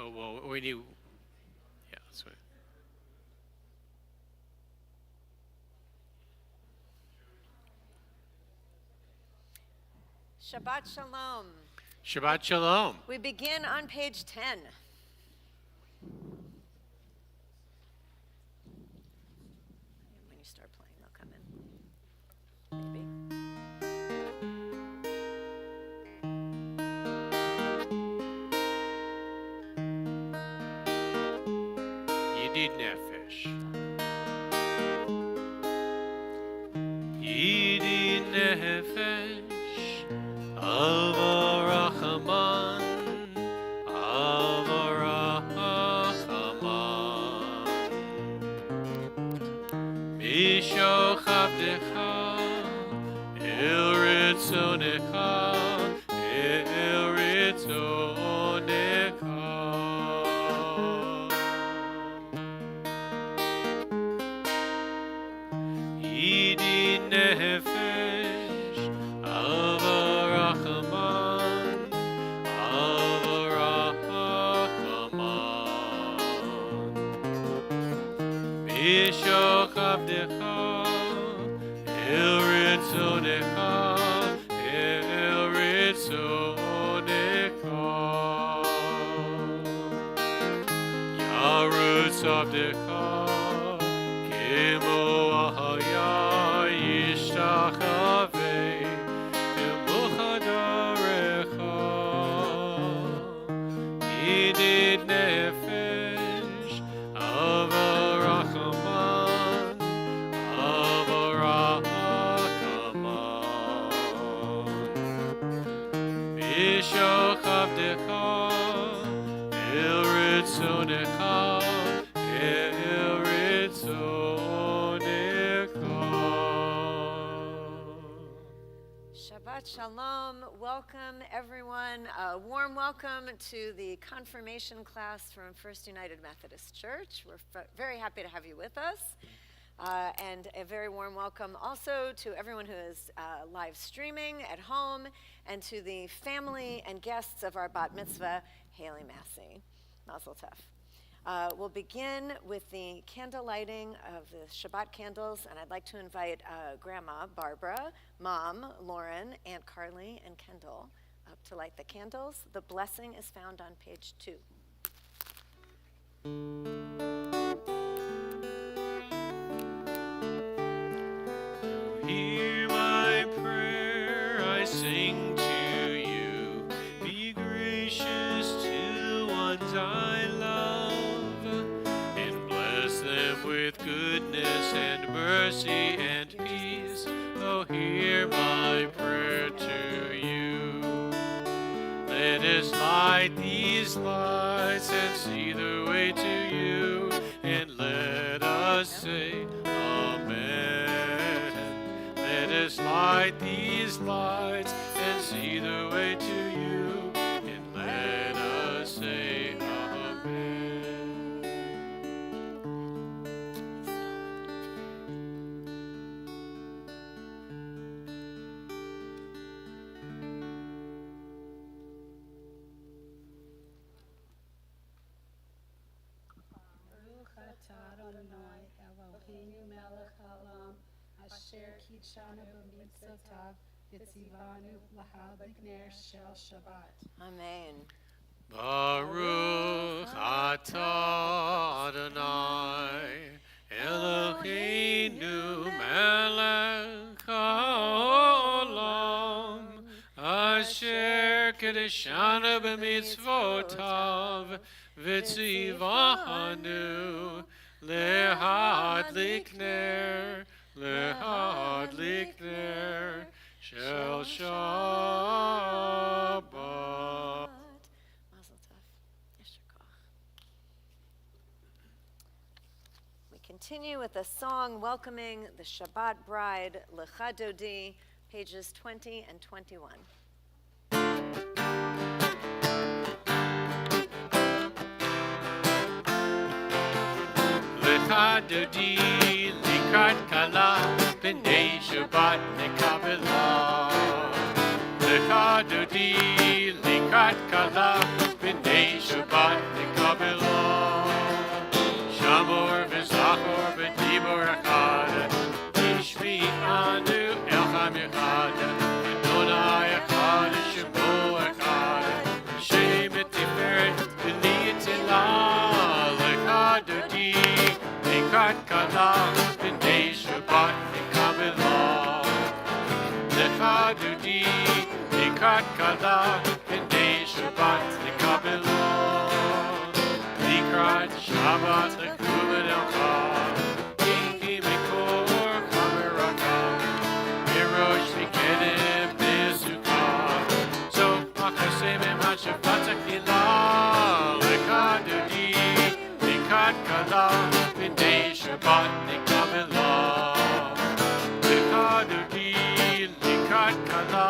Oh, well, we need, yeah, that's right. Shabbat Shalom. Shabbat Shalom. We begin on page 10. When you start playing, they'll come in. Maybe. Yedid Nefesh. Yedid Nefesh. Avarachaman. Avarachaman. Mishoch Avdecha. El Ritzonecha. El Ritzonecha. Yedid Nefesh, Avarachaman, Avarachaman. Mishoch Avdecha, El Ritzonecha, El Ritzonecha. Yarutz Avdecha, Kemo Ahaya Yishtachavei Kemochadarecha. Yedid Nefesh, Avarachaman, Avarachaman. Mishoch Avdecha, El Ritzonecha, El Ritzonecha. Shabbat Shalom. Welcome, everyone. A warm welcome to the confirmation class from First United Methodist Church. We're very happy to have you with us. And a very warm welcome also to everyone who is live streaming at home and to the family and guests of our bat mitzvah, Haley Massey. Mazel tov. We'll begin with the candle lighting of the Shabbat candles, and I'd like to invite Grandma Barbara, Mom Lauren, Aunt Carly, and Kendall up to light the candles. The blessing is found on page 2. Hear my prayer, I sing to you. Be gracious to the ones I love, and bless them with goodness and mercy and peace. Oh, hear my prayer to you. Let us light these lights and see the way to you, and let us say Amen. Let us light these lights and see the way to you, and let us say Amen. Baruch atah Adonai Eloheinu melech haolam, asher kitshanu b'mitzvotav, v'tzivanu l'hadlik ner shel Shabbat. Amen. Baruch atah Adonai Eloheinu melech haolam, asher kedeshanu b'mitzvotav, v'tzivanu lehadlik ner shel Shabbat. Mazel tov. Yesher koach. We continue with a song welcoming the Shabbat bride, Lecha Dodi, pages 20 and 21. Lecha Dodi likrat kala b'nei Shabbat nekabela. Lecha Dodi likrat Likat kala b'nei Shabbat nikabelo. Shamor v'zachor v'dibor echad. Tishmi anu elcham echad. Adonai echad shemo echad. Shem v'tiferet v'li'etila. Lekadodi likat kala b'nei Shabbat nikabelo. Lekadodi likat kala b'nei Shabbat nikabelo. Likrat Shabbat lekuven elchad. Inki mikor kamerakam. Mirosh mikenem bezukah. So makasem emat Shabbat akila. Lekadodi likat kala b'nei Shabbat nikabelo. Lekadodi likat kala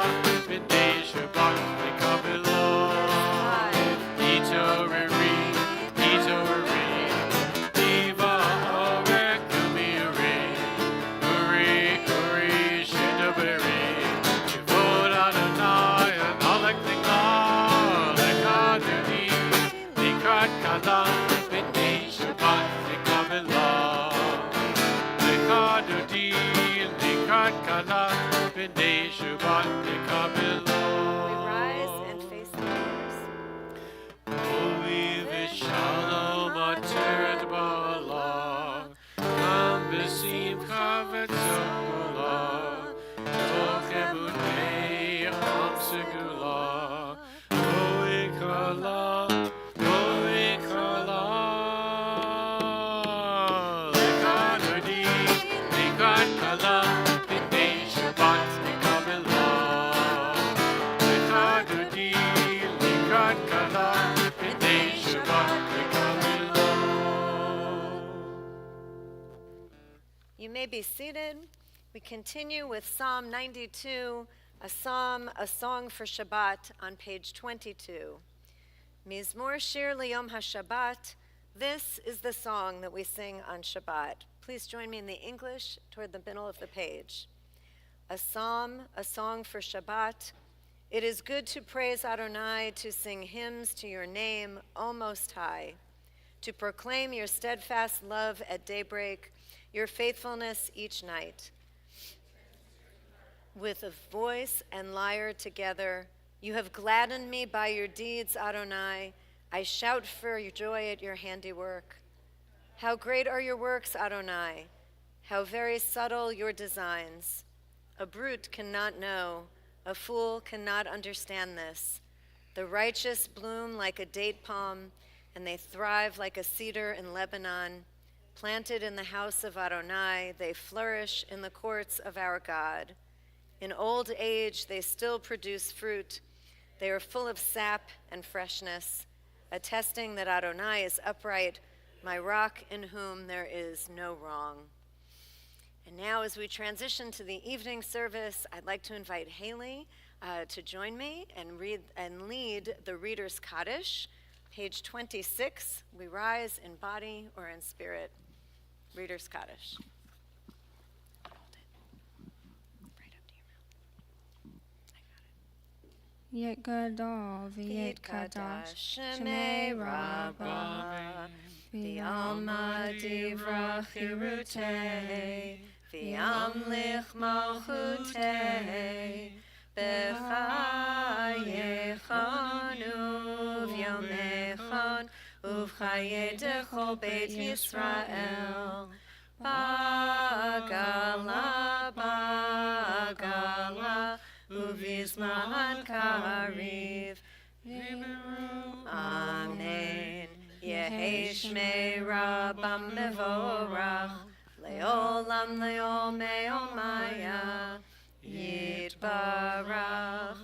b'nei Shabbat nikabelo. Itoreri, itoreri, diva orek umi uri, uri, uri, shidaberi, yivod Adonai analek nikla, lekadodi likat kala b'nei Shabbat nikabelo. Lekadodi likat kala b'nei Shabbat nikabelo. We rise and face the leaders. Holy v'shalom ateret ba'ala, kam b'simcha v'tzokula, toch emunei am segula. Holy kala, holy kala. Lekadodi likat kala b'nei Shabbat nikabelo. Lekadodi likat kala b'nei Shabbat nikabelo. You may be seated. We continue with Psalm 92, a song for Shabbat on page 22. Mizmor Shir Liyom HaShabbat. This is the song that we sing on Shabbat. Please join me in the English toward the middle of the page. A psalm, a song for Shabbat. It is good to praise Adonai, to sing hymns to your name, O Most High, to proclaim your steadfast love at daybreak, your faithfulness each night. With a voice and lyre together, you have gladdened me by your deeds, Adonai. I shout for your joy at your handiwork. How great are your works, Adonai! How very subtle your designs. A brute cannot know, a fool cannot understand this. The righteous bloom like a date palm, and they thrive like a cedar in Lebanon. Planted in the house of Adonai, they flourish in the courts of our God. In old age, they still produce fruit. They are full of sap and freshness, attesting that Adonai is upright, my rock in whom there is no wrong. And now, as we transition to the evening service, I'd like to invite Haley to join me and lead the Reader's Kaddish. Page 26, we rise in body or in spirit. Reader's Kaddish. Hold it. Right up to your mouth. I got it. Yet gadol v'yet kadash shemei rabba v'yalma divra chirutei v'yamlich malchutei b'chayechon uv'yomechon uv'chayei dechol beit Yisrael bagala bagala uvizman kariv v'beru amen Yehi shmei rabbam mevorach leolam leomaya yitbarach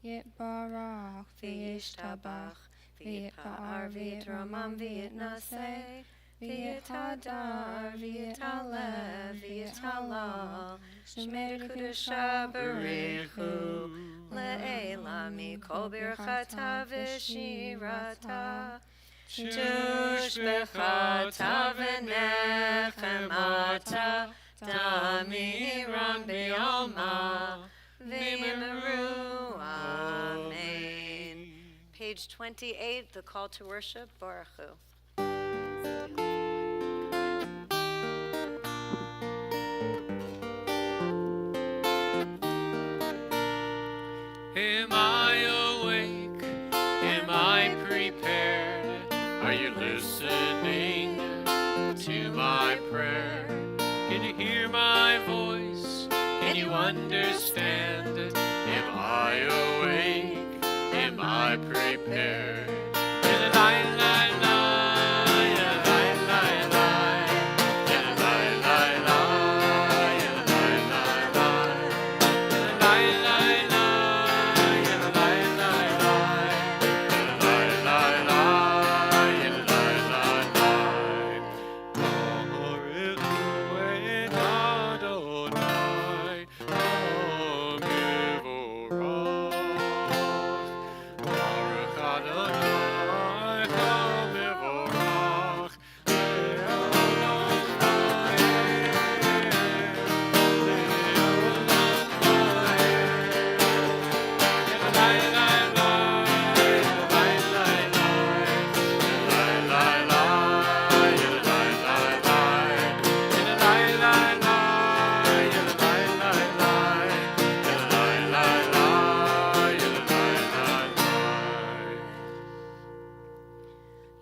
yitbarach v'yishtabach v'yitpa'ar v'yitramam v'yitnaseh v'yithadar v'yithalev v'yithalal shemei kedusha b'richu le'ela mikol birchata v'shirata tushbechata v'nechemata damiram b'yalma v'yimeru amen 28, the call to worship, Baruch Hu. Am I awake? Am I prepared? Are you listening to my prayer? Can you hear my voice? Can you understand? Am I awake? Am I prepared?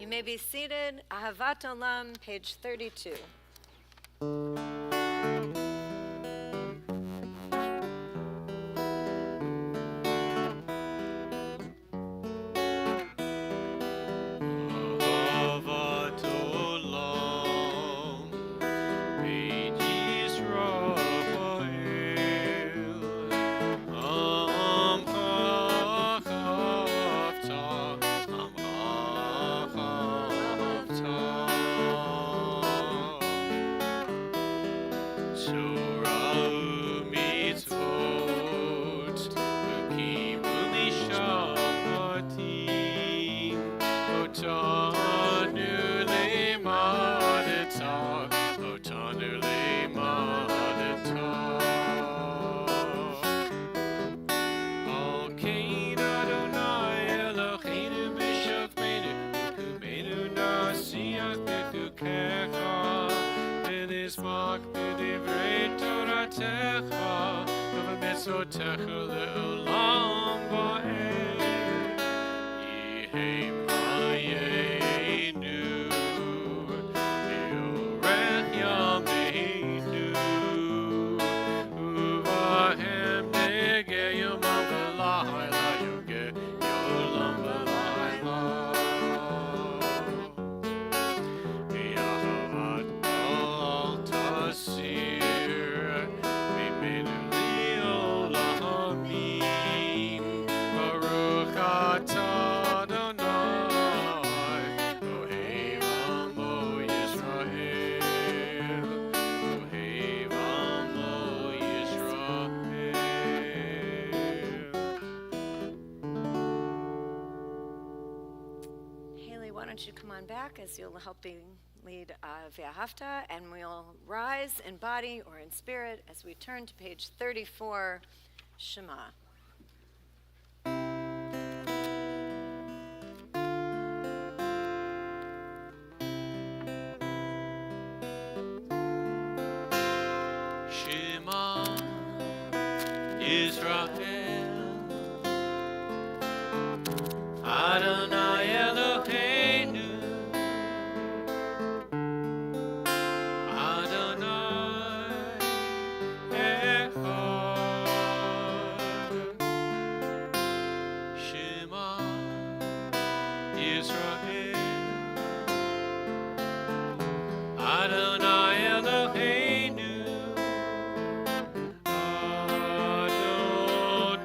You may be seated. Ahavat Olam, page 32. Ahavat Olam, page Yisrael, Techa le'olam va'ed, Yihei ma'ayenu, Yorech yameinu, Uvahem negeh yomam v'layla, Yogeh yolam v'layla. Yahavat al tasir, Mimenu Why don't you come on back as you'll help me lead V'ahavta, and we'll rise in body or in spirit as we turn to page 34, Shema. Shema Israel, Adonai Eloheinu, Adonai Echad. Shema Israel, Adonai Eloheinu, Adonai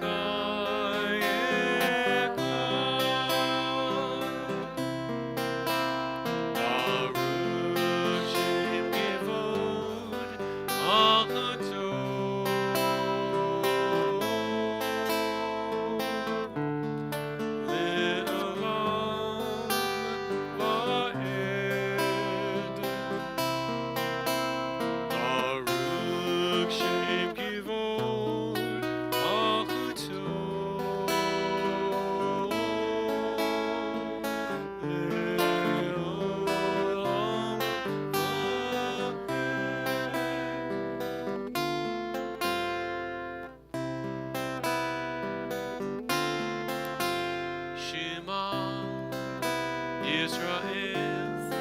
Yisrael.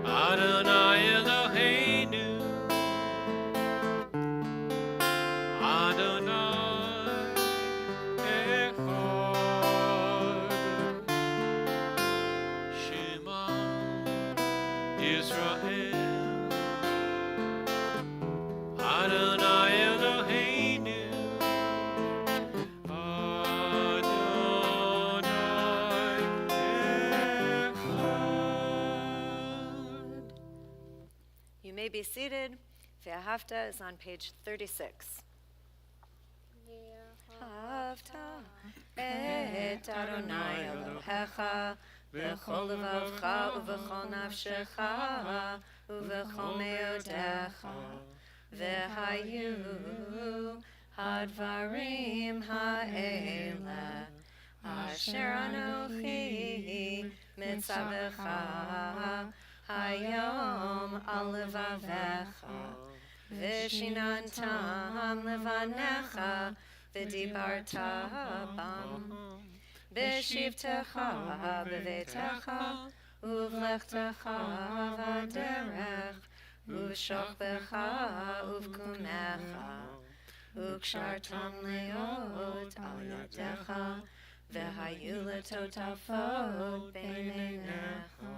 Adonai Eloheinu, Adonai Echad. Shema Yisrael, Adonai Eloheinu, Adonai Echad. You may be seated. Ve'ahavta is on page 36. Ve'ahavta et Adonai Elohecha v'chol levavcha uv'chol nafshecha uv'chol meodecha v'hayu hadvarim ha'ele asher anochi mitzavecha hayom al levavecha v'shinantam levanecha v'dibarta bam b'shivtecha b'veitecha uv'lechtecha v'derech uv'shokbecha uv'kumecha uk'shartam leot al yadecha v'hayu letotafot b'neinecha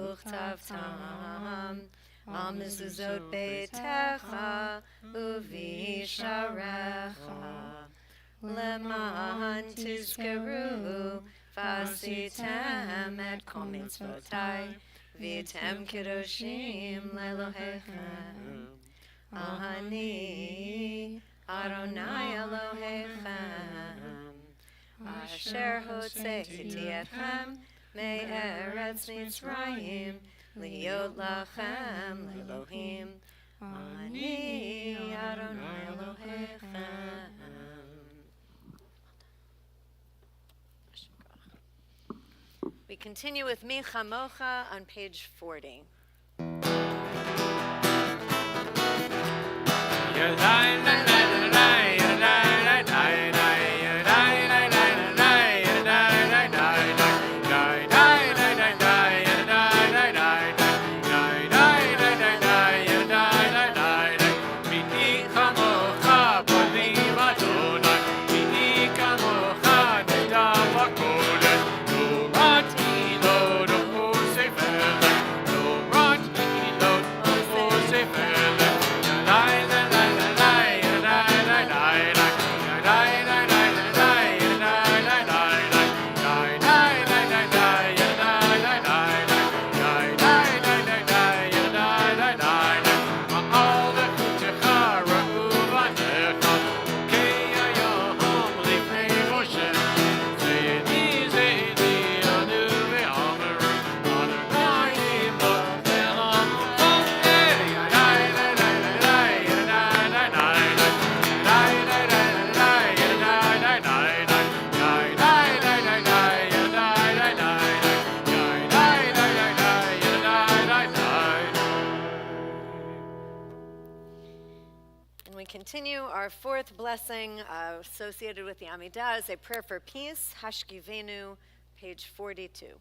uchtavtam al mezuzot beitecha uvisharecha leman tizkeru v'asitem et kol mitzvotai v'yitem kedoshim lelohechem Ani Adonai Elohechem asher hotzeiti etchem me'eretz Mitzrayim liot lachem le'elohim Ani Adonai Elohechem. We continue with Mi Chamocha on page 40. Continue our fourth blessing associated with the Amidah is a prayer for peace, Hashkivenu, page 42.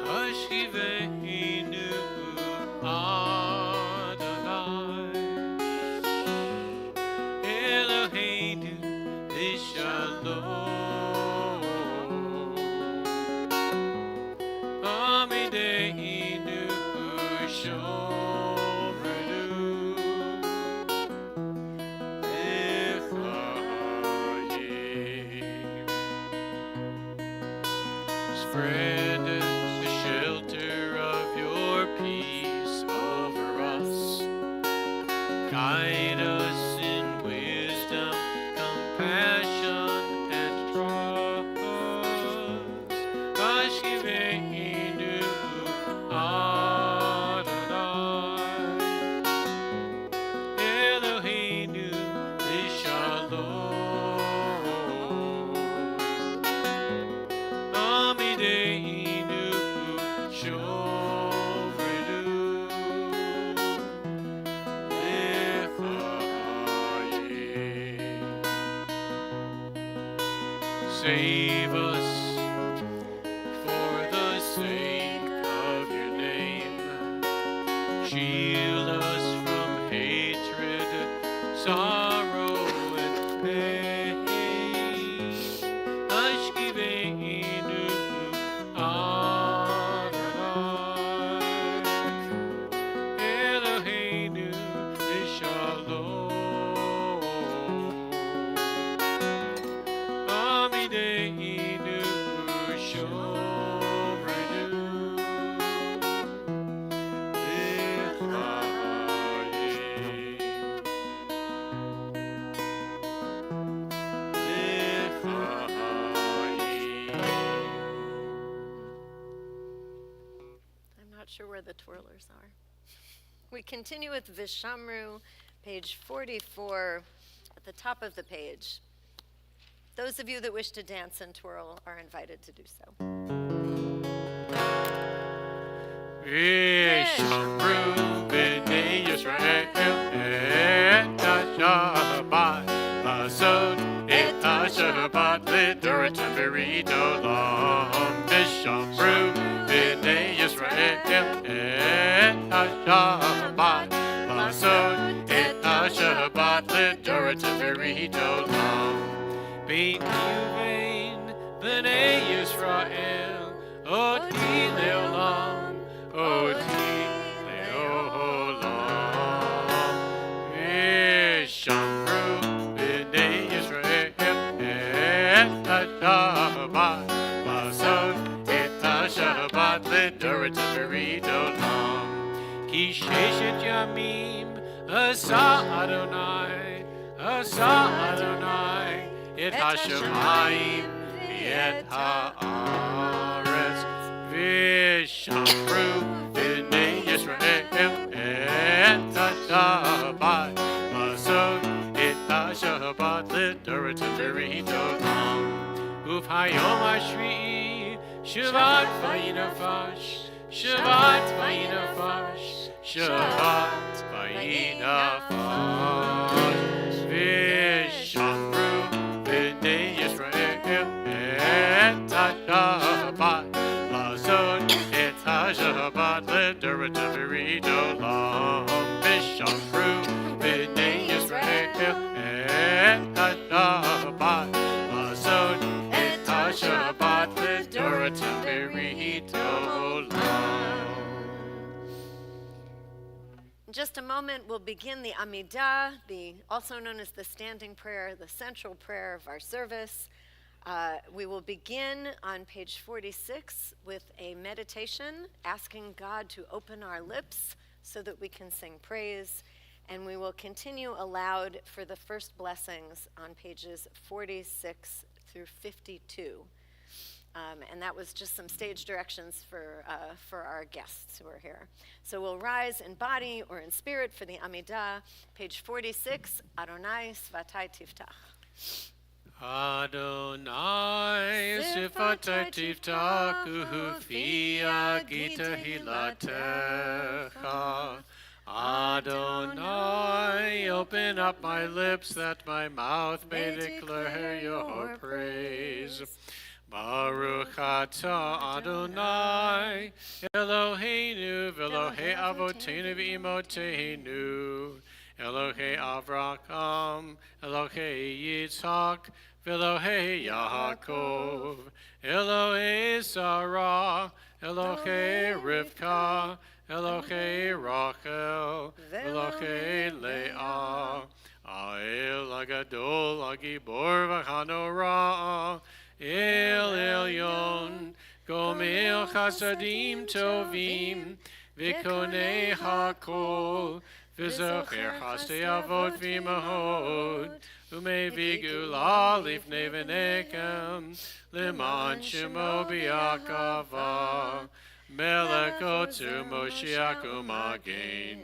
Hashkivenu Spread the shelter of your peace over us. Guide us in wisdom, compassion, and trust. Hashkivenu Adonai Eloheinu Lishalom. save us for the sake of your name. Shield us from hatred, sorrow, and pain. Ashkiveinu Adonai, Eloheinu Shalom. Amideinu Shomreinu I'm not sure where the twirlers are. We continue with Vishamru, page 44, at the top of the page. Those of you that wish to dance and twirl are invited to do so. Vishamru b'nei Yisrael et ha-Shabbat lasot et ha-Shabbat l'doratam berit olam. Vishamru b'nei Yisrael et ha-Shabbat lasot et ha-Shabbat l'doratam berit olam. Bein Yuvain b'nei Yisrael oti leolam, oti leolam. Vishamru b'nei Yisrael et ha-Shabbat lasot et ha-Shabbat l'doratam berit olam. Ki sheshet yamim asa Adonai, et ha-shamayim et ha-aretz. Vishamru b'nei Yisrael et ha-Shabbat lasot et ha-Shabbat l'doratam berit olam. Ufhayom hashvi'i Shabbat vayinafash, Shabbat vayinafash, Shabbat vayinafash. Vishamru b'nei Yisrael et ha-Shabbat lasot et ha-Shabbat l'doratam berit olam. Vishamru b'nei Yisrael et ha-Shabbat lasot et ha-Shabbat l'doratam berit olam. In just a moment, we'll begin the Amidah, also known as the standing prayer, the central prayer of our service. We will begin on page 46 with a meditation, asking God to open our lips so that we can sing praise. And we will continue aloud for the first blessings on pages 46 through 52. And that was just some stage directions for our guests who are here. So we'll rise in body or in spirit for the Amidah. Page 46, Adonai Svatai Tiftach. Adonai Sifatai Tiftach Ufi Agita Hilatecha. Adonai, open up my lips that my mouth may declare your praise. Baruch atah Adonai, Eloheinu v'Elohei avoteinu v'imoteinu, Elohei Avraham, Elohei Yitzhak, v'Elohei Yaakov, Elohei Sarah, Elohei Rivka, Elohei Rachel, Elohei Leah, Ha'el Hagadol Hagibor v'Hanorah, El Elyon, Gomel Chasadim Tovim, V'Konei HaKol, V'Zocher Chasdei Avot V'Imahot, U'Mevi Gula Lifnei V'Nekem, L'man Shemo B'Yakava, Melech Otzu Moshiach U'Magen.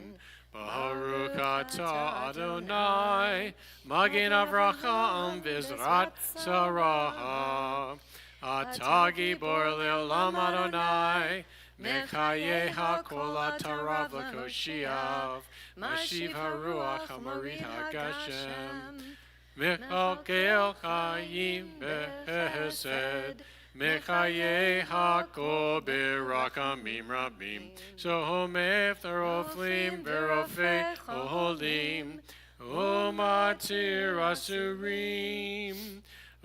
Baruch atah Adonai, Magen Avraham v'Ezrat Sarah. Atah Gibor le'olam Adonai, Mechaye HaKol atarav l'koshiav, Mashiv HaRuach HaMorit HaGashem. Mechakel Chaim Behesed, Mechaye Hakol Berakamim Rabim, Sohomef Tharoflim Berofei Oholim, Umatir Asurim,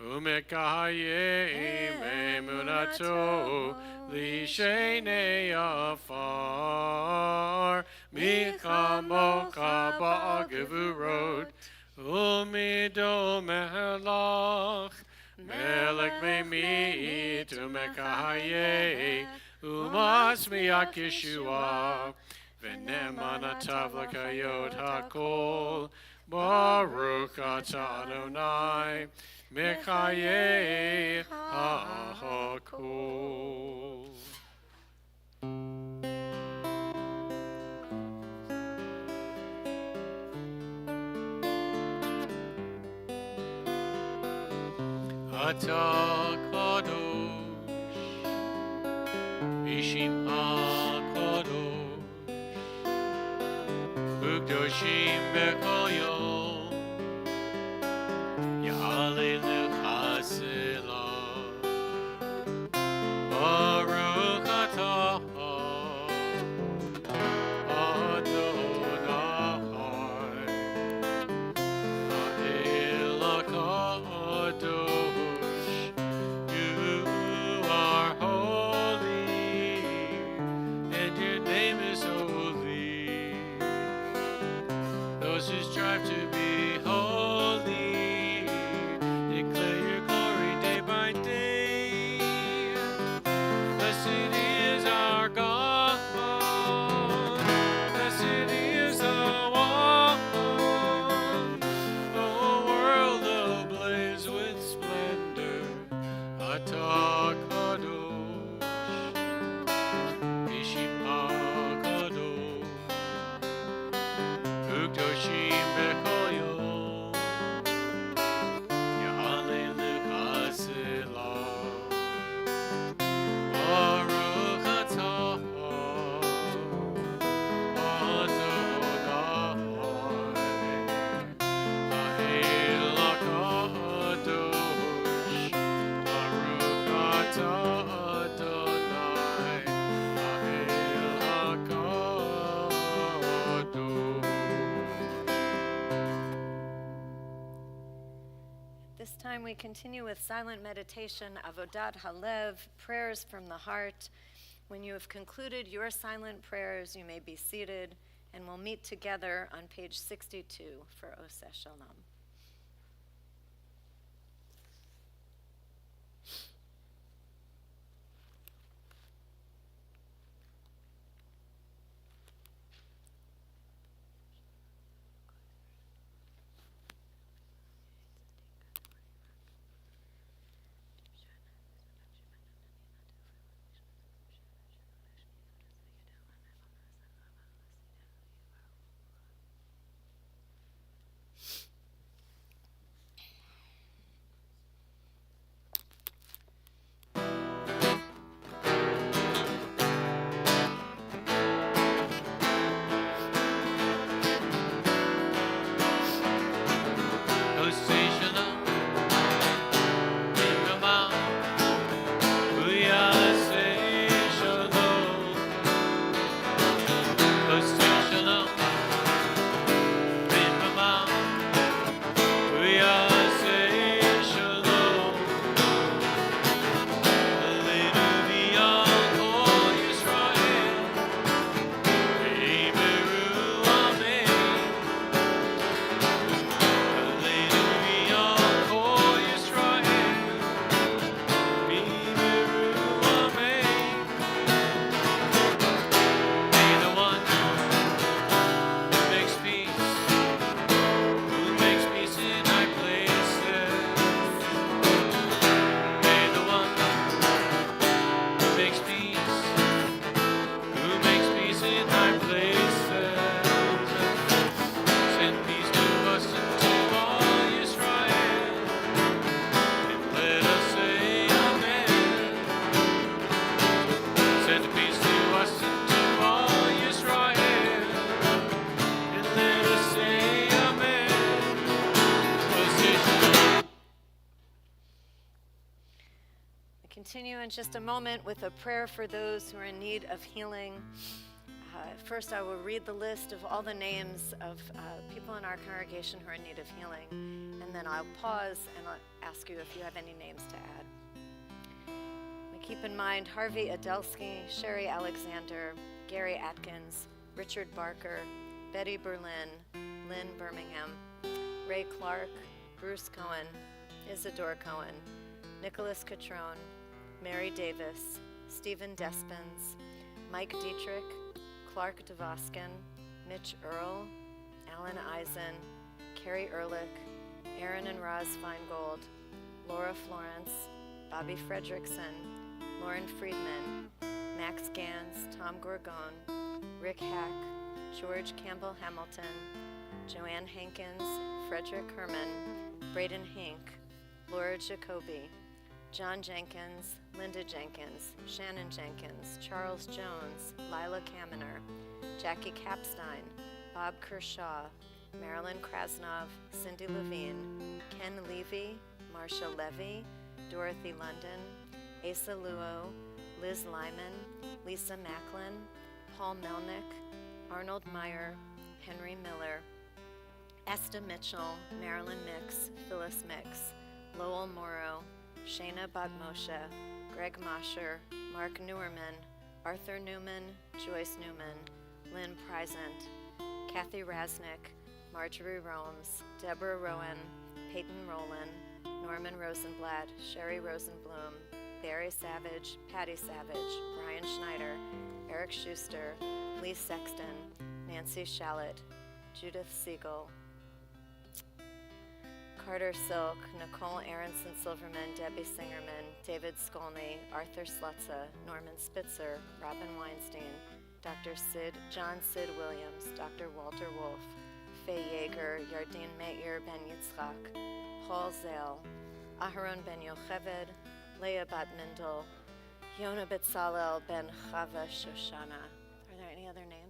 Umekaye Emunato, Lishene Afar, Michamocha Ba'agevurot, Umido Melach, Melech Memit, Umekaye, Umas Miak Yeshua, Venemanatav Lakayot Hakol, Baruch Atah Adonai, Mechaye HaHakol. Atah Kadosh, Ishim HaKadosh, Ukdoshim Bechol Yom, Ya'alelu Chaselah, Baruch Atah Adonai, Ha'el HaKadosh, you are holy, and your name is holy. Those who strive to be holy, declare your glory day by day. Blessed is our God, blessed is the one, the world ablaze with splendor. Atah Kadosh, Ishim HaKadosh, Ukdoshim Bechol Yom, Ya'alelu Chaselah, Baruch Atah Adonai, Ha'el HaKadosh, Baruch Atah Adonai, Ha'el HaKadosh. This time we continue with silent meditation, Avodat Halev, prayers from the heart. When you have concluded your silent prayers, you may be seated, and we'll meet together on page 62 for Oseh Shalom. continue in just a moment with a prayer for those who are in need of healing. First, I will read the list of all the names of people in our congregation who are in need of healing, and then I'll pause and I'll ask you if you have any names to add. We keep in mind Harvey Adelsky, Sherry Alexander, Gary Atkins, Richard Barker, Betty Berlin, Lynn Birmingham, Ray Clark, Bruce Cohen, Isadore Cohen, Nicholas Catrone, Mary Davis, Stephen Despens, Mike Dietrich, Clark DeVoskin, Mitch Earl, Alan Eisen, Carrie Ehrlich, Aaron and Roz Feingold, Laura Florence, Bobby Fredrickson, Lauren Friedman, Max Gans, Tom Gorgon, Rick Hack, George Campbell Hamilton, Joanne Hankins, Frederick Herman, Braden Hink, Laura Jacoby, John Jenkins, Linda Jenkins, Shannon Jenkins, Charles Jones, Lila Kaminer, Jackie Capstein, Bob Kershaw, Marilyn Krasnov, Cindy Levine, Ken Levy, Marcia Levy, Dorothy London, Asa Luo, Liz Lyman, Lisa Macklin, Paul Melnick, Arnold Meyer, Henry Miller, Esta Mitchell, Marilyn Mix, Phyllis Mix, Lowell Morrow, Shayna Badmoshe, Greg Mosher, Mark Newerman, Arthur Newman, Joyce Newman, Lynn Prisant, Kathy Rasnick, Marjorie Romes, Deborah Rowan, Peyton Rowland, Norman Rosenblatt, Sherry Rosenblum, Barry Savage, Patty Savage, Brian Schneider, Eric Schuster, Lee Sexton, Nancy Shallett, Judith Siegel, Carter Silk, Nicole Aronson Silverman, Debbie Singerman, David Skolny, Arthur Slutza, Norman Spitzer, Robin Weinstein, Dr. John Sid Williams, Dr. Walter Wolf, Faye Yeager, Yardine Meir Ben Yitzchak, Paul Zale, Aharon Ben Yocheved, Leah Bat Mindel, Yona Betzalel Ben Chava Shoshana. Are there any other names?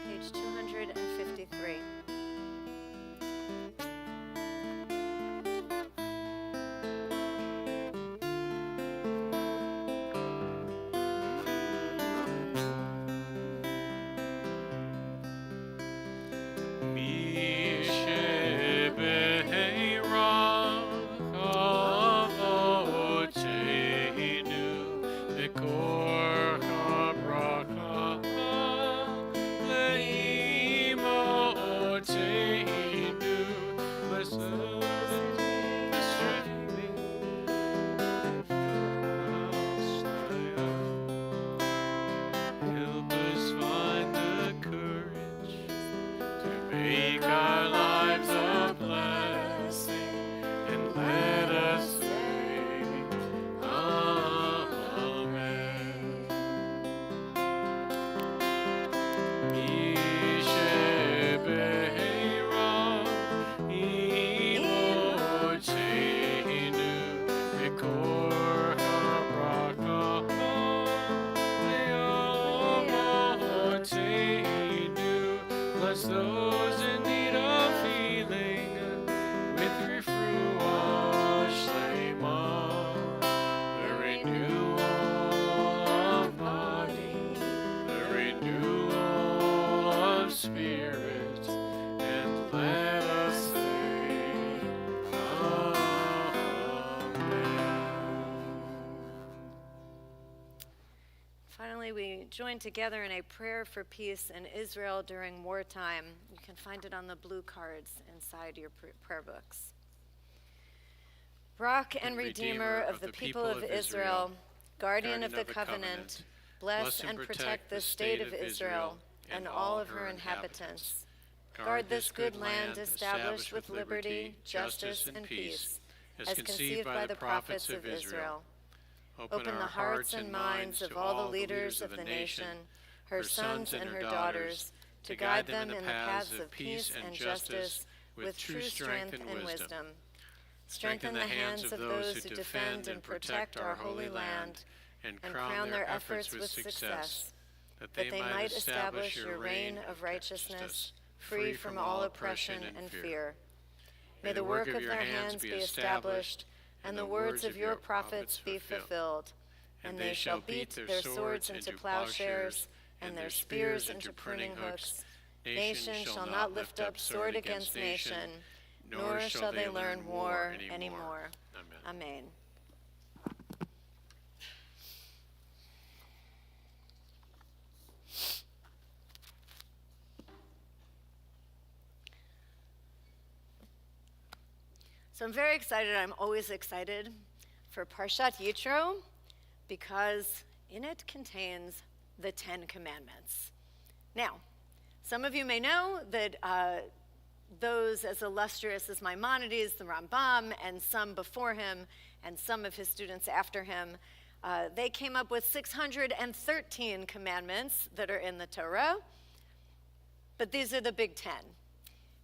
Page 253. We join together in a prayer for peace in Israel during wartime. You can find it on the blue cards inside your prayer books. Rock and Redeemer of the people of Israel, guardian of the covenant, bless and protect the state of Israel and all of her inhabitants. Guard this good land established with liberty, justice, and peace, as conceived by the prophets of Israel. Open the hearts and minds of all the leaders of the nation, her sons and her daughters, to guide them in the paths of peace and justice with true strength and wisdom. Strengthen the hands of those who defend and protect our holy land, and crown their efforts with success, that they might establish your reign of righteousness, free from all oppression and fear. May the work of their hands be established, and the words of your prophets be fulfilled. And they shall beat their swords into plowshares, and their spears into pruning hooks. Nation shall not lift up sword against nation, nor shall they learn war anymore. Amen. So I'm very excited. I'm always excited for Parshat Yitro because in it contains the 10 Commandments. Now, some of you may know that those as illustrious as Maimonides, the Rambam, and some before him, and some of his students after him, they came up with 613 commandments that are in the Torah, but these are the Big Ten.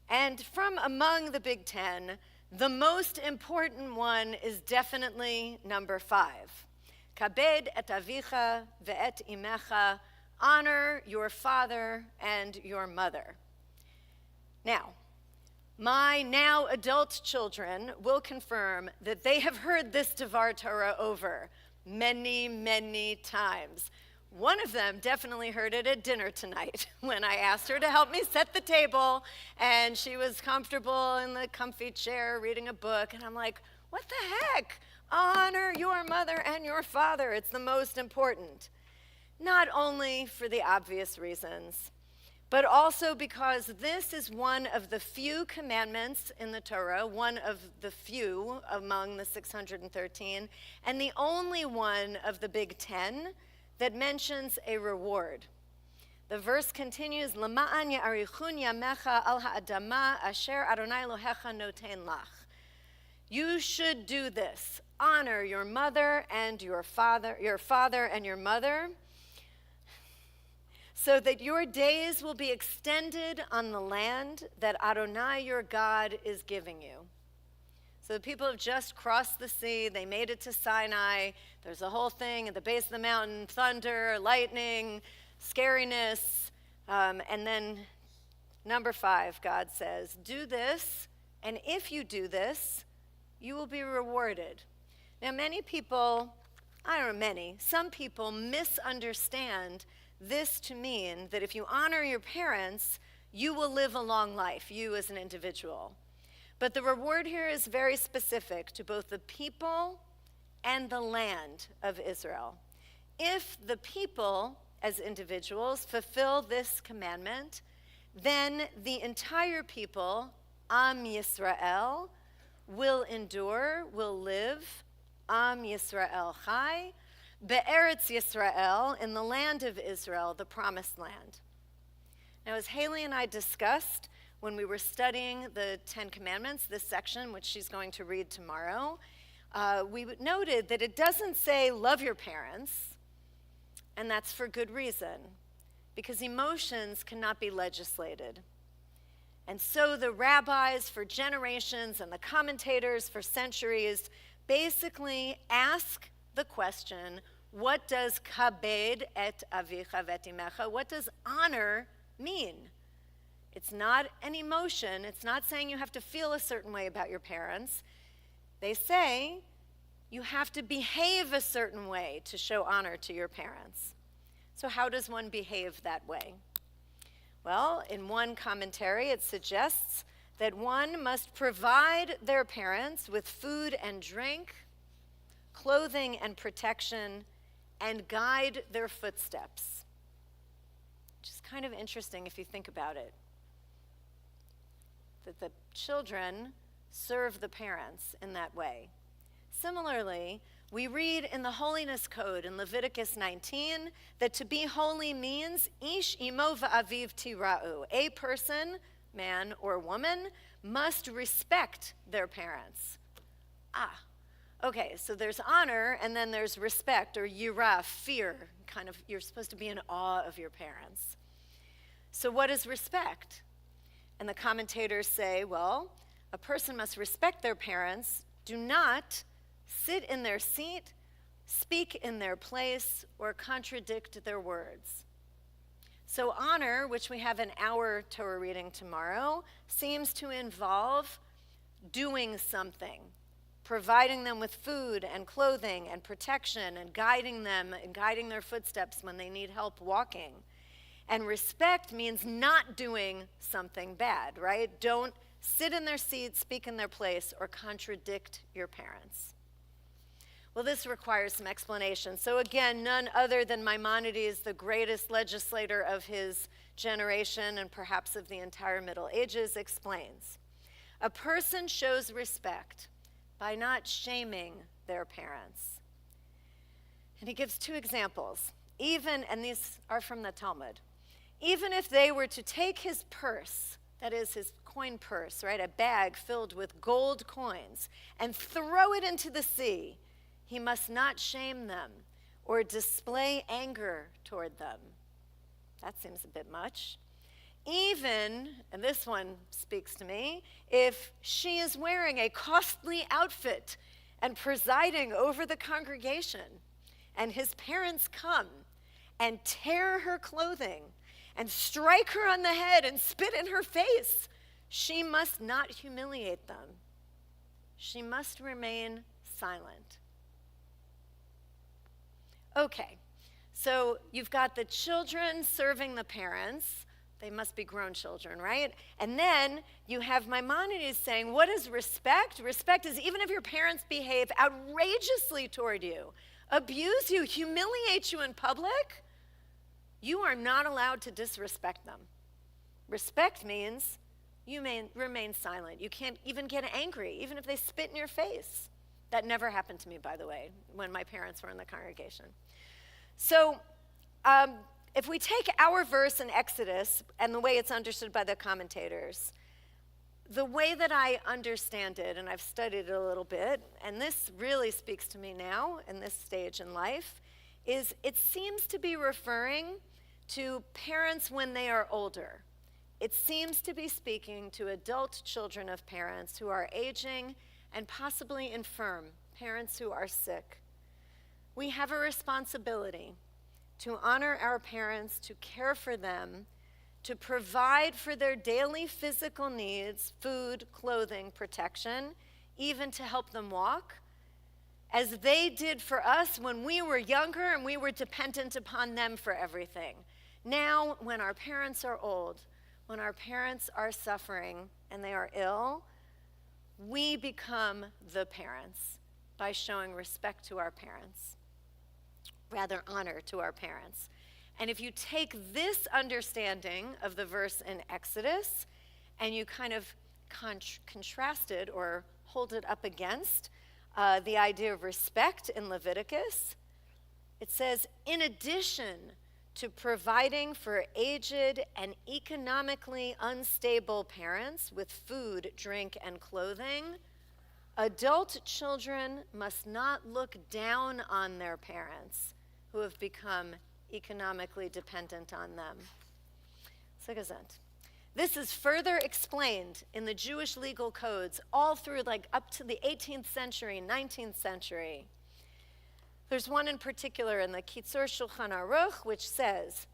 And from among the Big Ten, the most important one is definitely number 5. Kabed et avicha ve'et imecha, honor your father and your mother. Now, my now adult children will confirm that they have heard this Devar Torah over many, many times. One of them definitely heard it at dinner tonight when I asked her to help me set the table, and she was comfortable in the comfy chair reading a book, and I'm like, what the heck? Honor your mother and your father. It's the most important. Not only for the obvious reasons, but also because this is one of the few commandments in the Torah, one of the few among the 613, and the only one of the Big Ten that mentions a reward. The verse continues, L'ma'an ya'arichun yamecha al ha'adama asher Adonai Elohecha noten lach. You should do this. Honor your mother and your father and your mother, so that your days will be extended on the land that Adonai your God is giving you. So the people have just crossed the sea. They made it to Sinai. There's a whole thing at the base of the mountain, thunder, lightning, scariness. And then number 5, God says, do this, and if you do this, you will be rewarded. Now, some people misunderstand this to mean that if you honor your parents, you will live a long life, you as an individual. But the reward here is very specific to both the people and the land of Israel. If the people, as individuals, fulfill this commandment, then the entire people, Am Yisrael, will endure, will live, Am Yisrael Chai, Be'eretz Yisrael, in the land of Israel, the promised land. Now, as Haley and I discussed when we were studying the 10 Commandments, this section, which she's going to read tomorrow, we noted that it doesn't say love your parents, and that's for good reason, because emotions cannot be legislated. And so the rabbis for generations and the commentators for centuries basically ask the question, what does kabed et avicha vet imecha, what does honor mean? It's not an emotion. It's not saying you have to feel a certain way about your parents. They say you have to behave a certain way to show honor to your parents. So how does one behave that way? Well, in one commentary, it suggests that one must provide their parents with food and drink, clothing and protection, and guide their footsteps. Which is kind of interesting if you think about it. That the children serve the parents in that way. Similarly, we read in the Holiness Code in Leviticus 19 that to be holy means ish imo va'aviv tira'u. A person, man or woman, must respect their parents. Okay, so there's honor and then there's respect, or yirah, fear. Kind of, you're supposed to be in awe of your parents. So what is respect? And the commentators say, well, a person must respect their parents Do not sit in their seat, speak in their place, or contradict their words. So honor, which we have in our Torah reading tomorrow, seems to involve doing something, providing them with food and clothing and protection and guiding them and guiding their footsteps when they need help walking. And respect means not doing something bad, right? Don't sit in their seat, speak in their place, or contradict your parents. Well, this requires some explanation. So again, none other than Maimonides, the greatest legislator of his generation and perhaps of the entire Middle Ages, explains. A person shows respect by not shaming their parents. And he gives two examples. And these are from the Talmud. Even if they were to take his purse, that is his coin purse, right, a bag filled with gold coins, and throw it into the sea, he must not shame them or display anger toward them. That seems a bit much. Even, and this one speaks to me, if she is wearing a costly outfit and presiding over the congregation, and his parents come and tear her clothing and strike her on the head and spit in her face, she must not humiliate them. She must remain silent. Okay, so you've got the children serving the parents. They must be grown children, right? And then you have Maimonides saying, what is respect? Respect is even if your parents behave outrageously toward you, abuse you, humiliate you in public, you are not allowed to disrespect them. Respect means you may remain silent. You can't even get angry, even if they spit in your face. That never happened to me, by the way, when my parents were in the congregation. So if we take our verse in Exodus and the way it's understood by the commentators, the way that I understand it, and I've studied it a little bit, and this really speaks to me now in this stage in life, is it seems to be referring to parents when they are older. It seems to be speaking to adult children of parents who are aging and possibly infirm, parents who are sick. We have a responsibility to honor our parents, to care for them, to provide for their daily physical needs, food, clothing, protection, even to help them walk, as they did for us when we were younger and we were dependent upon them for everything. Now, when our parents are old, when our parents are suffering and they are ill, we become the parents by showing respect to our parents, rather honor to our parents. And if you take this understanding of the verse in Exodus and you kind of contrast it or hold it up against the idea of respect in Leviticus, it says, in addition to providing for aged and economically unstable parents with food, drink, and clothing, adult children must not look down on their parents who have become economically dependent on them. This is further explained in the Jewish legal codes all through up to the 18th century, 19th century. There's one in particular in the Kitzur Shulchan Aruch which says,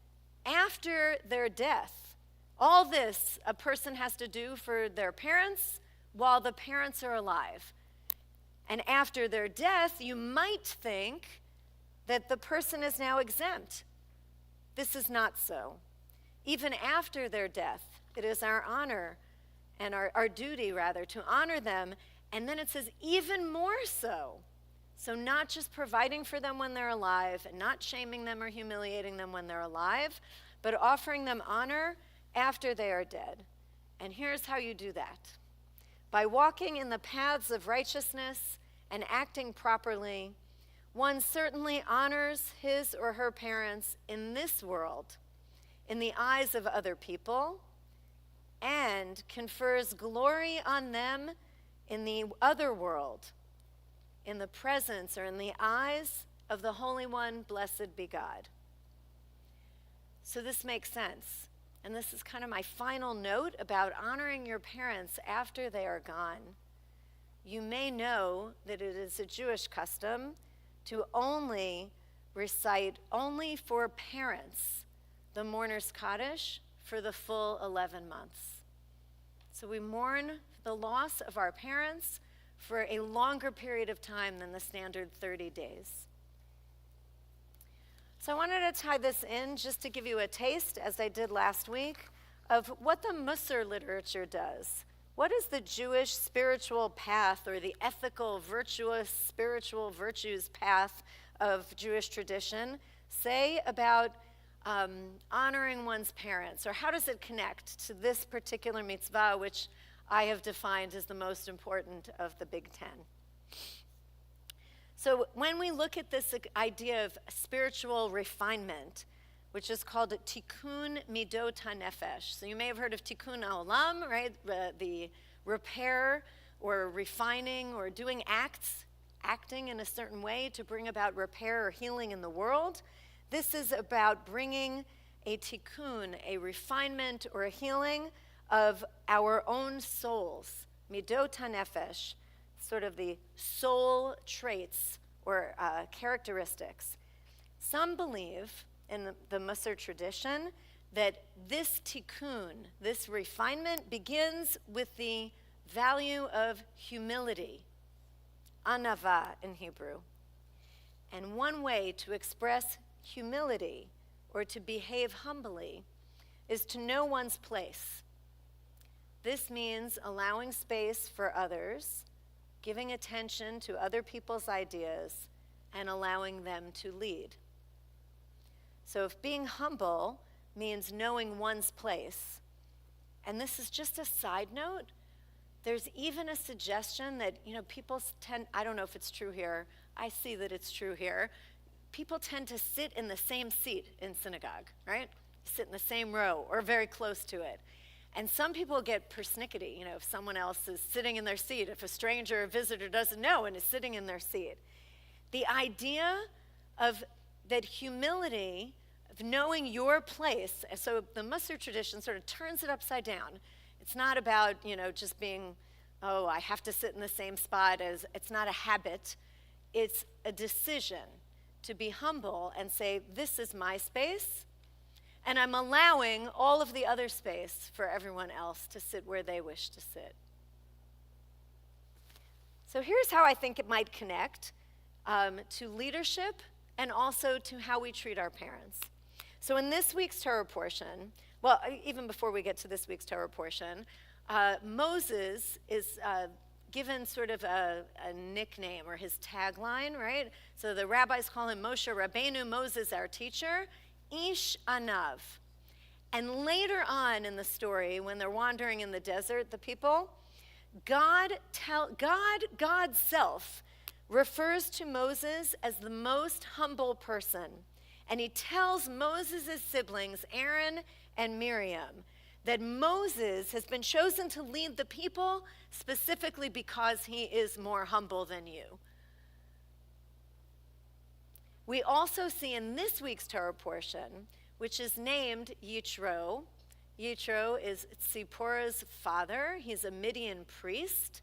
after their death, all this a person has to do for their parents while the parents are alive. And after their death, you might think that the person is now exempt. This is not so. Even after their death, it is our honor and our duty, rather, to honor them. And then it says even more so. So not just providing for them when they're alive and not shaming them or humiliating them when they're alive, but offering them honor after they are dead. And here's how you do that. By walking in the paths of righteousness and acting properly, one certainly honors his or her parents in this world, in the eyes of other people, and confers glory on them in the other world, in the presence or in the eyes of the Holy One, blessed be God. So this makes sense. And this is kind of my final note about honoring your parents after they are gone. you may know that it is a Jewish custom to only recite, only for parents, the mourner's Kaddish for the full 11 months. So we mourn the loss of our parents for a longer period of time than the standard 30 days. So I wanted to tie this in just to give you a taste, as I did last week, of what the Musar literature does. What is the Jewish spiritual path, or the ethical, virtuous, spiritual virtues path of Jewish tradition say about honoring one's parents? Or how does it connect to this particular mitzvah, which I have defined as the most important of the Big Ten? So when we look at this idea of spiritual refinement, which is called tikkun midot hanefesh. So you may have heard of tikkun ha'olam, right? The repair or refining or doing acting in a certain way to bring about repair or healing in the world. This is about bringing a tikkun, a refinement or a healing of our own souls, midot hanefesh, sort of the soul traits or characteristics. Some believe in the Musar tradition that this tikkun, this refinement, begins with the value of humility, anava in Hebrew. And one way to express humility or to behave humbly is to know one's place. This means allowing space for others, giving attention to other people's ideas, and allowing them to lead. So if being humble means knowing one's place, and this is just a side note, there's even a suggestion that, people tend, I don't know if it's true here, I see that it's true here, people tend to sit in the same seat in synagogue, right? Sit in the same row or very close to it. And some people get persnickety, if someone else is sitting in their seat, if a stranger or visitor doesn't know and is sitting in their seat. The idea of that humility, of knowing your place, so the Musar tradition sort of turns it upside down. It's not about, just being, I have to sit in the same spot as, it's not a habit. It's a decision to be humble and say, this is my space, and I'm allowing all of the other space for everyone else to sit where they wish to sit. So here's how I think it might connect to leadership and also to how we treat our parents. So in this week's Torah portion, well, even before we get to this week's Torah portion, Moses is given sort of a nickname or his tagline, right? So the rabbis call him Moshe Rabbeinu, Moses our teacher, Ish Anav. And later on in the story, when they're wandering in the desert, the people, God's self refers to Moses as the most humble person. And he tells Moses' siblings, Aaron and Miriam, that Moses has been chosen to lead the people specifically because he is more humble than you. We also see in this week's Torah portion, which is named Yitro. Yitro is Tzipporah's father. He's a Midian priest,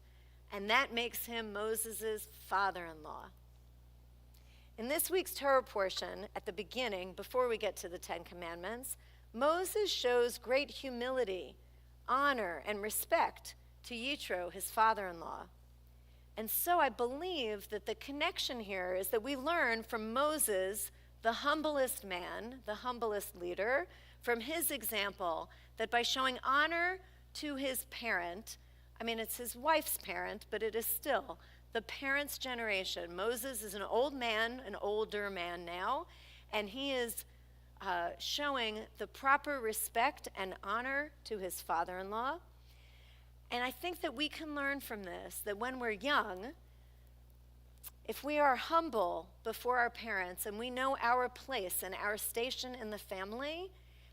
and that makes him Moses' father-in-law. In this week's Torah portion, at the beginning, before we get to the Ten Commandments, Moses shows great humility, honor, and respect to Yitro, his father-in-law. And so I believe that the connection here is that we learn from Moses, the humblest man, the humblest leader, from his example, that by showing honor to his parent, it's his wife's parent, but it is still the parent's generation. Moses is an old man, an older man now, and he is showing the proper respect and honor to his father-in-law. And I think that we can learn from this, that when we're young, if we are humble before our parents and we know our place and our station in the family,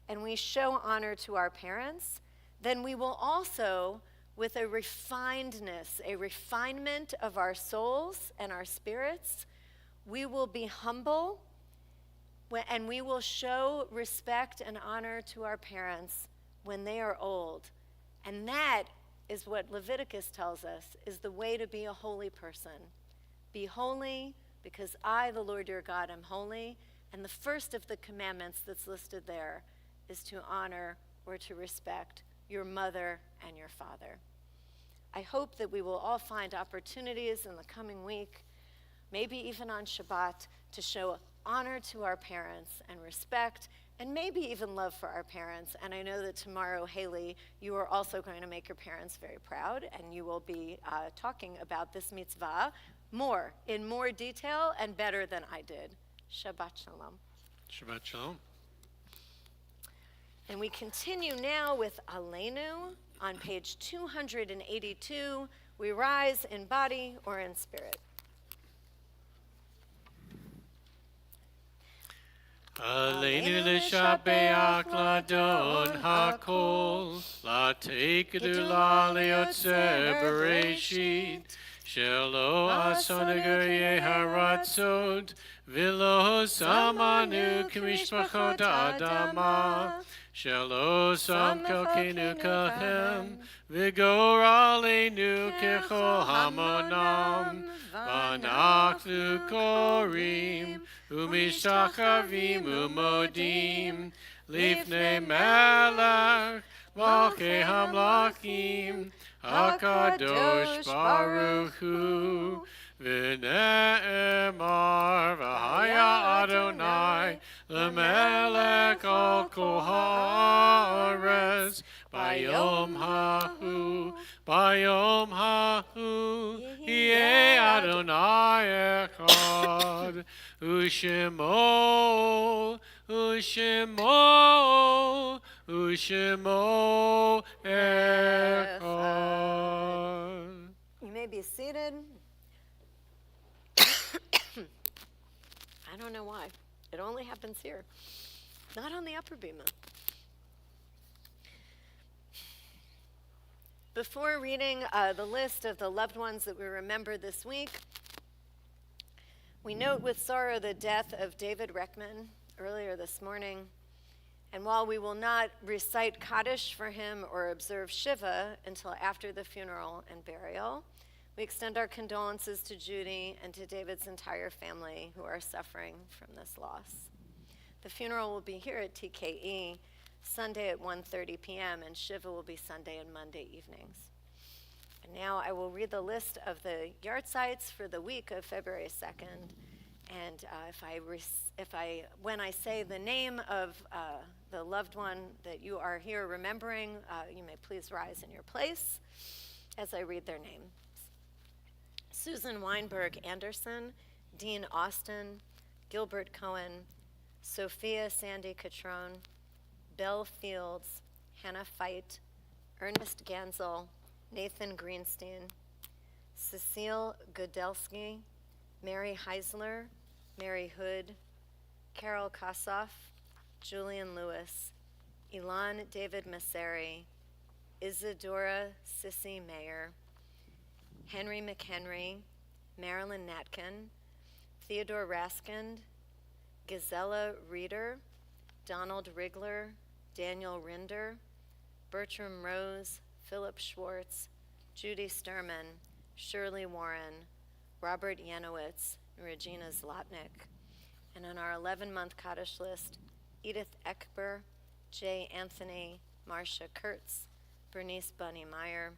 and we show honor to our parents, then we will also, with a refinedness, a refinement of our souls and our spirits, we will be humble and we will show respect and honor to our parents when they are old. And that is what Leviticus tells us is the way to be a holy person. Be holy because I, the Lord your God, am holy. And the first of the commandments that's listed there is to honor or to respect your mother and your father. I hope that we will all find opportunities in the coming week, maybe even on Shabbat, to show honor to our parents and respect and maybe even love for our parents. And I know that tomorrow, Haley, you are also going to make your parents very proud, and you will be talking about this mitzvah in more detail and better than I did. Shabbat shalom. Shabbat shalom. And we continue now with Aleinu on page 282. We rise in body or in spirit. Aleinu l'shabeach ladon hakol, latekedu la leotzer bereshit, shelo asoneger yeharatzot, v'lo samanu k'mishpachot adama, shelo sam kelkenu kelchem, v'gor aleinu kechol hamonam, v'anachnu korim, Umishachavim umodim, lifnei melech, malchei hamlachim, hakadosh baruch hu, v'ne'emar, v'haya Adonai, lemelech al kol haaretz, bayom hahu, yeh Adonai echad, Ushemo echad. You may be seated. I don't know why. It only happens here, not on the upper bima. Before reading the list of the loved ones that we remember this week, we note with sorrow the death of David Reckman earlier this morning. And while we will not recite Kaddish for him or observe Shiva until after the funeral and burial, we extend our condolences to Judy and to David's entire family who are suffering from this loss. The funeral will be here at TKE Sunday at 1:30 p.m. and Shiva will be Sunday and Monday evenings. And now I will read the list of the yard sites for the week of February 2nd. And when I say the name of the loved one that you are here remembering, you may please rise in your place as I read their names. Susan Weinberg Anderson, Dean Austin, Gilbert Cohen, Sophia Sandy Catrone, Belle Fields, Hannah Feit, Ernest Gansel, Nathan Greenstein, Cecile Godelsky, Mary Heisler, Mary Hood, Carol Kossoff, Julian Lewis, Ilan David Masseri, Isadora Sissy Mayer, Henry McHenry, Marilyn Natkin, Theodore Raskind, Gazella Reeder, Donald Rigler, Daniel Rinder, Bertram Rose, Philip Schwartz, Judy Sturman, Shirley Warren, Robert Yanowitz, and Regina Zlotnick. And on our 11-month Kaddish list, Edith Eckber, Jay Anthony, Marcia Kurtz, Bernice Bunny Meyer,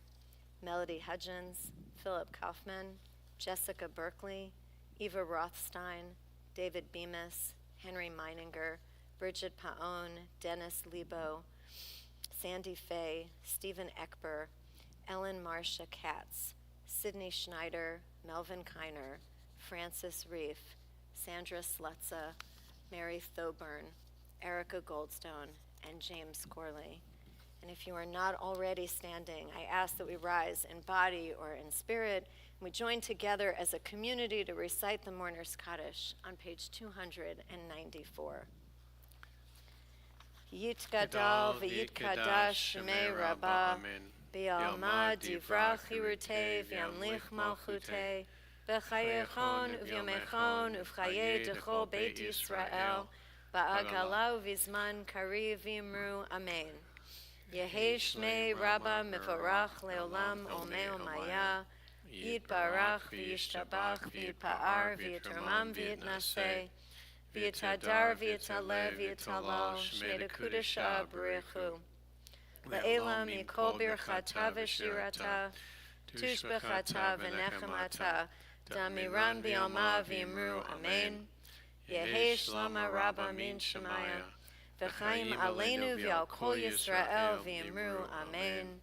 Melody Hudgens, Philip Kaufman, Jessica Berkeley, Eva Rothstein, David Bemis, Henry Meininger, Bridget Paon, Dennis Lebo, Sandy Fay, Stephen Eckber, Ellen Marcia Katz, Sydney Schneider, Melvin Kiner, Francis Reef, Sandra Slutza, Mary Thoburn, Erica Goldstone, and James Corley. And if you are not already standing, I ask that we rise in body or in spirit, and we join together as a community to recite the Mourner's Kaddish on page 294. Yitgadal v'yitkadash shemei Rabbah, B'yalma divrach hirutei v'yamlich malchutei, B'chayechon u'vyomechon u'v'chayei d'chol Beit Yisrael, Ba'agala u'vizman kari v'imru, Amen. Yehi Shmei Rabba Mevorach Leolam Omeo Maya. Yitbarach v'yishtabach v'yitpa'ar v'yitramam v'yitnaseh. V'yitadar v'yitaleh v'yitalal Shmei Dekudesha Baruchu. Le'elam mikol birchata v'shirata. Tushbechata v'nechemata. Damiran b'yoma v'imru Amen. Yehi Shlama Rabba min Shemaya. V'chaim aleinu v'al kol Yisrael v'imru Amen.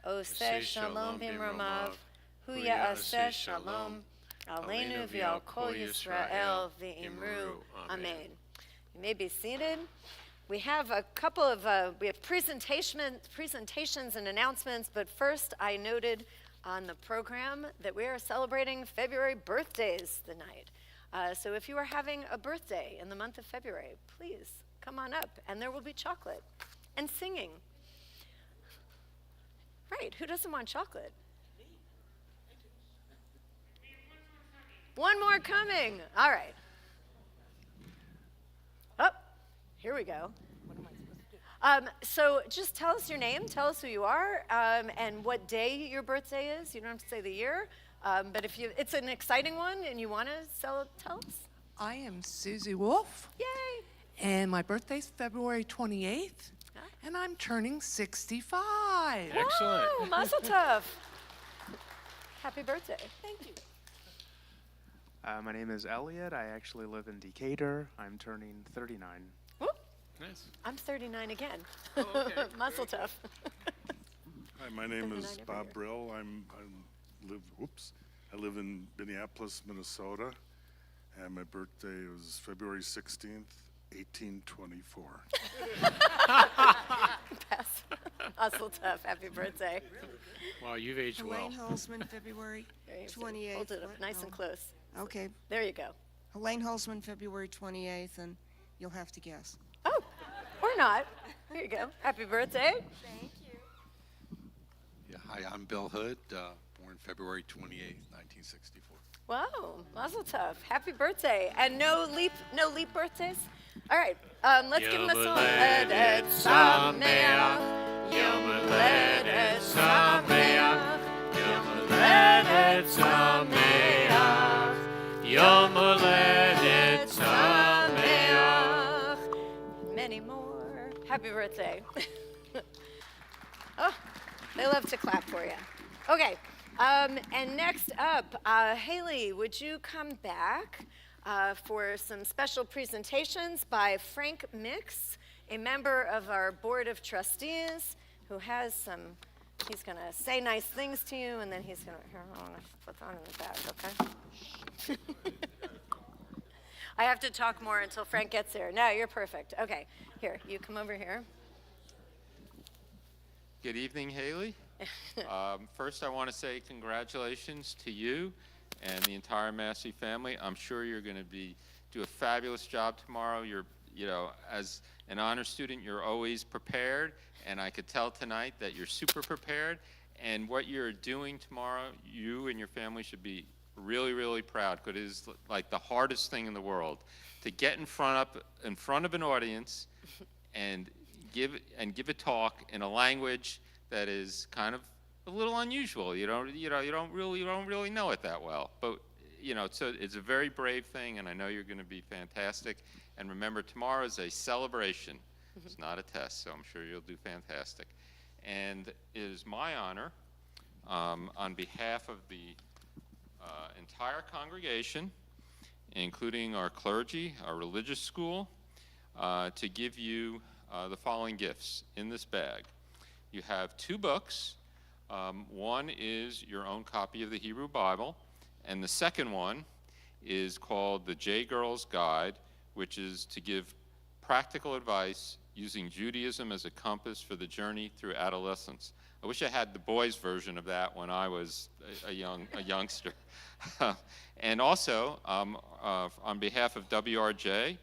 Oseh shalom b'imromav. Hu ya'aseh shalom. Aleinu v'al kol Yisrael v'imru Amen. You may be seated. We have a couple of presentations and announcements, but first I noted on the program that we are celebrating February birthdays tonight. So if you are having a birthday in the month of February, please come on up, and there will be chocolate and singing. Right, who doesn't want chocolate? One more coming. All right. Oh, here we go. What am I supposed to do? So just tell us your name, tell us who you are, and what day your birthday is. You don't have to say the year, but if it's an exciting one and you want to tell us. I am Susie Wolf. Yay! And my birthday's February 28th, and I'm turning 65. Excellent. Wow, mazel tov. Happy birthday. Thank you. My name is Elliot. I actually live in Decatur. I'm turning 39. Whoop. Nice. I'm 39 again. Oh, okay. Mazel tov. Hi, my name is 39 every Bob year. Brill. I live in Minneapolis, Minnesota, and my birthday was February 16th, 1824. Pass. Mazel tov. Happy birthday. Wow, you've aged well. Helene Holzman, February There you go. 28th. Hold it up What? nice and Oh, close. Okay, There you go. Helene Holzman, February 28th, and you'll have to guess. Oh, or not. Here you go. Happy birthday. Yeah, hi, I'm Bill Hood, born February 28th, 1964. Wow, mazel tov. Happy birthday. And no leap birthdays? All right, let's give him a song. Yom Sameach, Yom Haledet Sameach, Yom Haledet Sameach, Yom Haledet Sameach. Many more. Happy birthday. Oh, they love to clap for you. Okay, and next up, Haley, would you come back for some special presentations by Frank Mix, a member of our Board of Trustees, who has he's going to say nice things to you, and then he's going to, here, I want to put that in the bag, okay? I have to talk more until Frank gets here. No, you're perfect. Okay, here, you come over here. Good evening, Haley. First, I want to say congratulations to you and the entire Massey family. I'm sure you're going to do a fabulous job tomorrow. As an honor student, you're always prepared, and I could tell tonight that you're super prepared. And what you're doing tomorrow, you and your family should be really, really proud, because it is like the hardest thing in the world to get in front of an audience and give a talk in a language that is kind of a little unusual. You don't really know it that well, but so it's a very brave thing, and I know you're going to be fantastic. And remember, tomorrow is a celebration. It's not a test, so I'm sure you'll do fantastic. And it is my honor, on behalf of the entire congregation, including our clergy, our religious school, to give you the following gifts in this bag. You have 2 books. One is your own copy of the Hebrew Bible, and the second one is called the J Girl's Guide, which is to give practical advice using Judaism as a compass for the journey through adolescence. I wish I had the boys' version of that when I was a youngster. And also, on behalf of WRJ,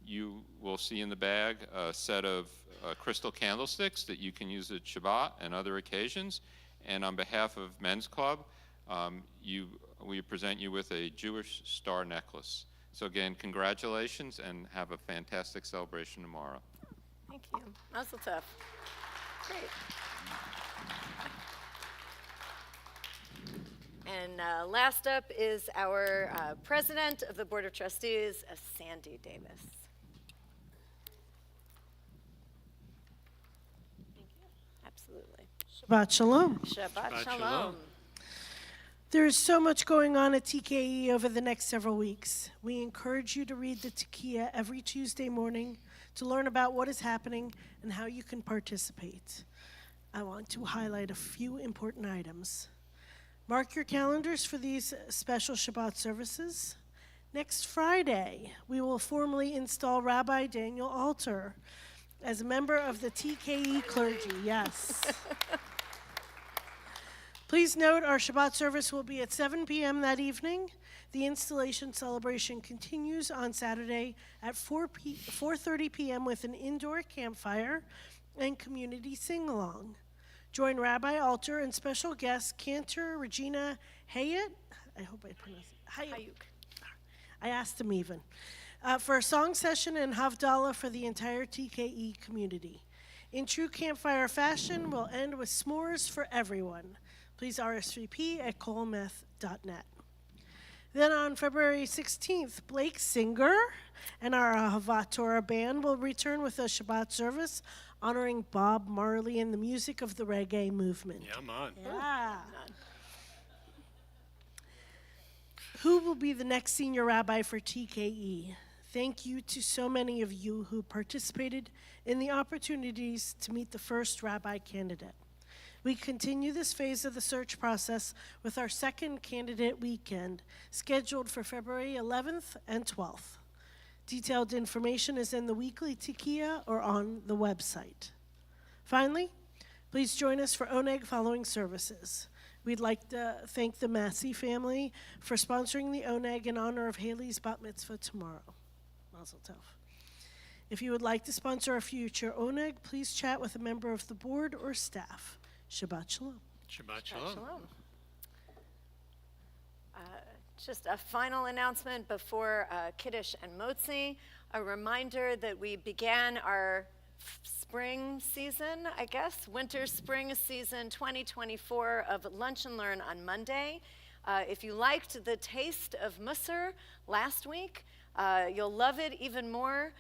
you will see in the bag a set of crystal candlesticks that you can use at Shabbat and other occasions. And on behalf of Men's Club, we present you with a Jewish star necklace. So again, congratulations, and have a fantastic celebration tomorrow. Thank you. Mazel tov. Great. And last up is our president of the Board of Trustees, Sandy Davis. Absolutely. Shabbat Shalom. Shabbat Shabbat Shalom. Shalom. There is so much going on at TKE over the next several weeks. We encourage you to read the Tekiah every Tuesday morning to learn about what is happening and how you can participate. I want to highlight a few important items. Mark your calendars for these special Shabbat services. Next Friday, we will formally install Rabbi Daniel Alter as a member of the TKE clergy. Yes. Please note our Shabbat service will be at 7 p.m. that evening. The installation celebration continues on Saturday at 4:30 p.m. with an indoor campfire and community sing-along. Join Rabbi Alter and special guest Cantor Regina Hayat. I hope I pronounced it. Hayuk. I asked him even. For a song session and Havdalah for the entire TKE community. In true campfire fashion, we'll end with s'mores for everyone. Please RSVP at kolemeth.net. Then on February 16th, Blake Singer and our Ahavat Torah band will return with a Shabbat service honoring Bob Marley and the music of the reggae movement. Yeah, man. Yeah. Who will be the next senior rabbi for TKE? Thank you to so many of you who participated in the opportunities to meet the first rabbi candidate. We continue this phase of the search process with our second candidate weekend, scheduled for February 11th and 12th. Detailed information is in the weekly Tekiah or on the website. Finally, please join us for Oneg following services. We'd like to thank the Massey family for sponsoring the Oneg in honor of Haley's bat mitzvah tomorrow. Mazel tov. If you would like to sponsor a future Oneg, please chat with a member of the board or staff. Shabbat Shalom. Shabbat Shalom. Just a final announcement before Kiddush and Motzi. A reminder that we began our spring season, I guess, winter-spring season 2024 of Lunch and Learn on Monday. If you liked the taste of Musser last week, you'll love it even more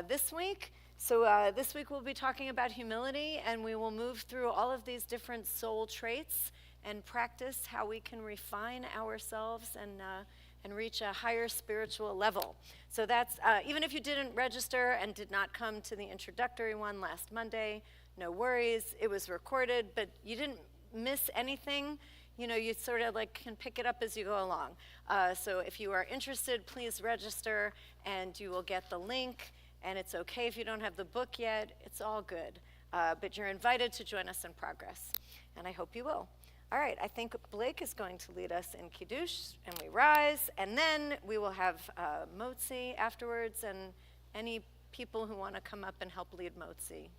this week. So this week we'll be talking about humility, and we will move through all of these different soul traits and practice how we can refine ourselves and reach a higher spiritual level. So that's, even if you didn't register and did not come to the introductory one last Monday, no worries. It was recorded, but you didn't miss anything. You know, you sort of like can pick it up as you go along. So if you are interested, please register, and you will get the link. And it's okay if you don't have the book yet. It's all good. But you're invited to join us in progress, and I hope you will. All right, I think Blake is going to lead us in Kiddush, and we rise, and then we will have Motzi afterwards, and any people who want to come up and help lead Motzi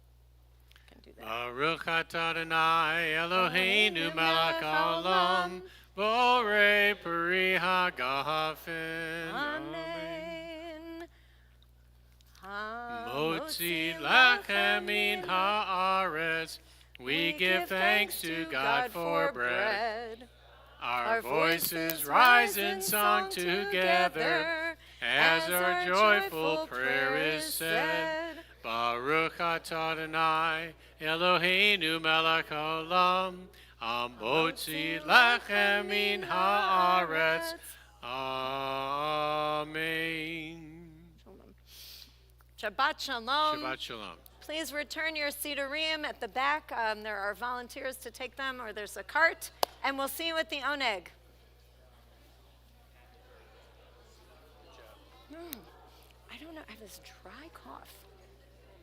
can do that. Baruch atah Adonai Eloheinu melech haolam, borei peri hagafen. Amen. Motzi lachem min haaretz. We give thanks to God for bread. Our voices rise in song together as our joyful prayer is said. Baruch atah Adonai Eloheinu melech haolam, hamotzi lechem min haaretz. Amen. Shabbat Shalom. Shabbat Shalom. Please return your Sidurim at the back. There are volunteers to take them, or there's a cart. And we'll see you at the Oneg. I don't know. I have this dry cough.